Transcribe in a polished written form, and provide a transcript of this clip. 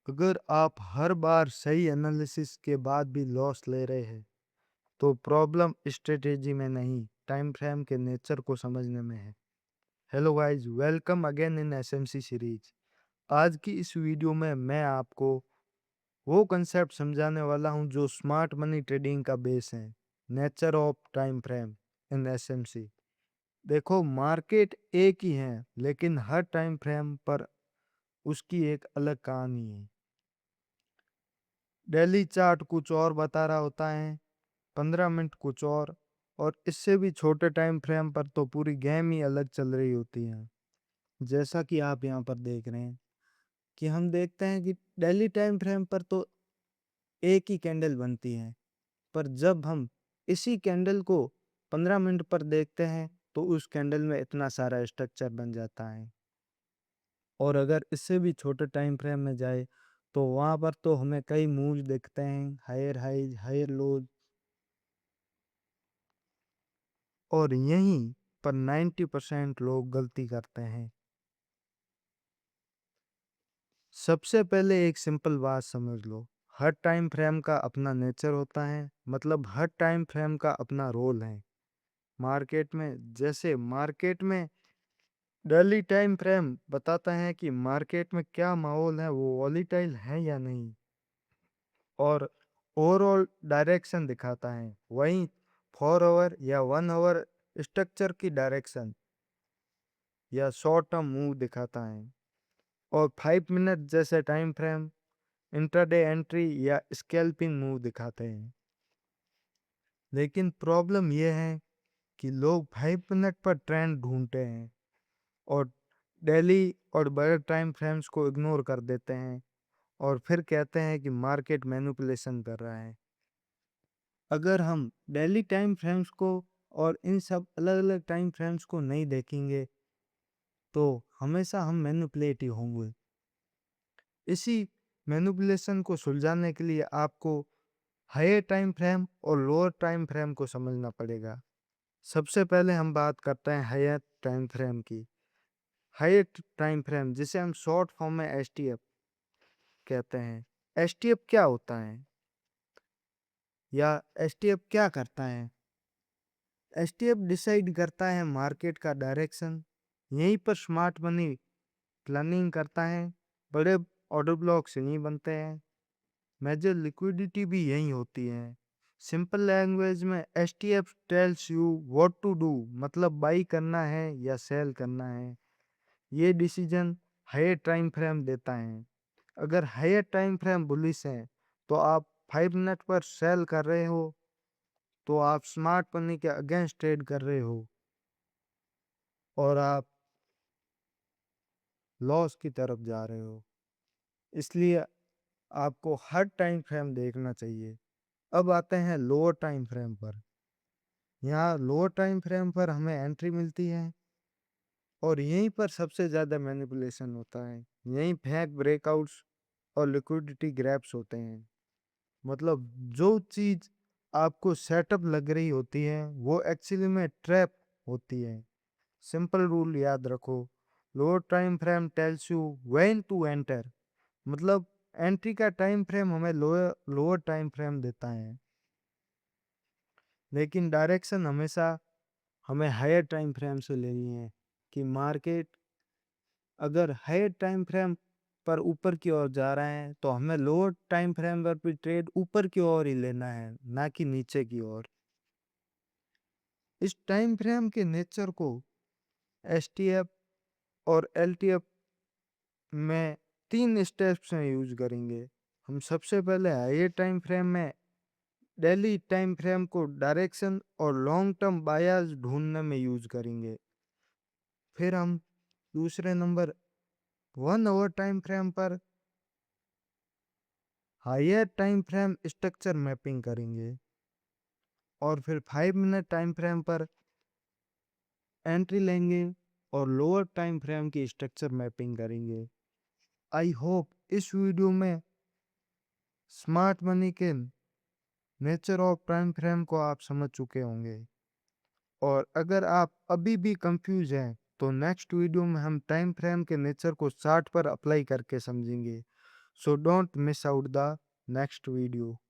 अगर आप हर बार सही एनालिसिस के बाद भी लॉस ले रहे हैं, तो प्रॉब्लम स्ट्रेटेजी में नहीं, टाइम फ्रेम के नेचर को समझने में है। Hello guys, welcome again in SMC series. आज की इस वीडियो में मैं आपको वो कंसेप्ट समझाने वाला हूं जो स्मार्ट मनी ट्रेडिंग का बेस है, nature of time frame in SMC. देखो, मार्केट एक ही है, लेकिन हर टाइम फ्रेम पर उसकी एक अलग कहानी है। डेली चार्ट कुछ और बता रहा होता है, 15 मिनट कुछ और इससे भी छोटे टाइम फ्रेम पर तो पूरी गेम ही अलग चल रही होती है। जैसा कि आप यहाँ पर देख रहे हैं कि हम देखते हैं कि डेली टाइम फ्रेम पर तो एक ही कैंडल बनती है, पर जब हम इसी कैंडल को 15 मिनट पर देखते हैं तो उस कैंडल में इतना सारा स्ट्रक्चर बन जाता है। और अगर इससे भी छोटे टाइम फ्रेम में जाए तो वहाँ पर तो हमें कई मूव्स दिखते हैं, हायर हाई हायर लो, और यहीं पर 90% लोग गलती करते हैं। सबसे पहले एक सिंपल बात समझ लो, हर टाइम फ्रेम का अपना नेचर होता है, मतलब हर टाइम फ्रेम का अपना रोल है मार्केट में। जैसे मार्केट में डेली टाइम फ्रेम बताता है कि मार्केट में क्या माहौल है, वो वॉलीटाइल है या नहीं, और ओवरऑल डायरेक्शन दिखाता है। वहीं 4 आवर या 1 आवर स्ट्रक्चर की डायरेक्शन या शॉर्ट टर्म मूव दिखाता है। और 5 मिनट जैसे टाइम फ्रेम इंट्राडे एंट्री या स्कैल्पिंग मूव दिखाते हैं। लेकिन प्रॉब्लम यह है कि लोग 5 मिनट पर ट्रेंड ढूंढते हैं और डेली और बड़े टाइम फ्रेम्स को इग्नोर कर देते हैं, और फिर कहते हैं कि मार्केट मैनिपुलेशन कर रहा है। अगर हम डेली टाइम फ्रेम्स को और इन सब अलग अलग टाइम फ्रेम्स को नहीं देखेंगे तो हमेशा हम मैनिपुलेट ही होंगे। इसी मैनिपुलेशन को सुलझाने के लिए आपको हायर टाइम फ्रेम और लोअर टाइम फ्रेम को समझना पड़ेगा। सबसे पहले हम बात करते हैं हायर टाइम फ्रेम की। हायर टाइम फ्रेम, जिसे हम शॉर्ट फॉर्म में एसटीएफ कहते हैं। एसटीएफ क्या होता है या एसटीएफ क्या करता है? एसटीएफ डिसाइड करता है मार्केट का डायरेक्शन। यहीं पर स्मार्ट मनी प्लानिंग करता है। बड़े ऑर्डर ब्लॉक्स यहीं बनते हैं। मेजर लिक्विडिटी भी यहीं होती है। सिंपल लैंग्वेज में STF tells you what to do, मतलब बाई करना है या सेल करना है। ये डिसीजन हायर टाइम फ्रेम देता है। अगर हायर टाइम फ्रेम बुलिश है तो आप 5 मिनट पर सेल कर रहे हो, तो आप स्मार्ट मनी के अगेंस्ट ट्रेड कर रहे हो और आप लॉस की तरफ जा रहे हो। इसलिए आपको हर टाइम फ्रेम देखना चाहिए। अब आते हैं लोअर टाइम फ्रेम पर। यहाँ लोअर टाइम फ्रेम पर हमें एंट्री मिलती है और यहीं पर सबसे ज़्यादा मैनिपुलेशन होता है। यहीं फेक ब्रेकआउट्स और लिक्विडिटी ग्रैब्स होते हैं। मतलब जो चीज़ आपको सेटअप लग रही होती है वो एक्चुअली में ट्रैप होती है। सिंपल रूल याद रखो, lower time frame tells you when to enter, मतलब एंट्री का टाइम फ्रेम हमें लोअर लोअर टाइम फ्रेम देता है, लेकिन डायरेक्शन हमेशा हमें हायर टाइम फ्रेम से लेनी है। कि मार्केट अगर हायर टाइम फ्रेम पर ऊपर की ओर जा रहा है तो हमें लोअर टाइम फ्रेम पर भी ट्रेड ऊपर की ओर ही लेना है, ना कि नीचे की ओर। इस टाइम फ्रेम के नेचर को एसटीएफ और एलटीएफ में 3 स्टेप्स में यूज करेंगे। हम सबसे पहले हायर टाइम फ्रेम में डेली टाइम फ्रेम को डायरेक्शन और लॉन्ग टर्म बायर्स ढूंढने में यूज करेंगे। फिर हम दूसरे नंबर 1 आवर टाइम फ्रेम पर higher time frame structure mapping करेंगे, और फिर 5 मिनट टाइम फ्रेम पर एंट्री लेंगे और लोअर टाइम फ्रेम की स्ट्रक्चर मैपिंग करेंगे। आई होप इस वीडियो में स्मार्ट मनी के नेचर ऑफ टाइम फ्रेम को आप समझ चुके होंगे। और अगर आप अभी भी कंफ्यूज हैं तो नेक्स्ट वीडियो में हम टाइम फ्रेम के नेचर को चार्ट पर अप्लाई करके समझेंगे। So don't miss out the next video.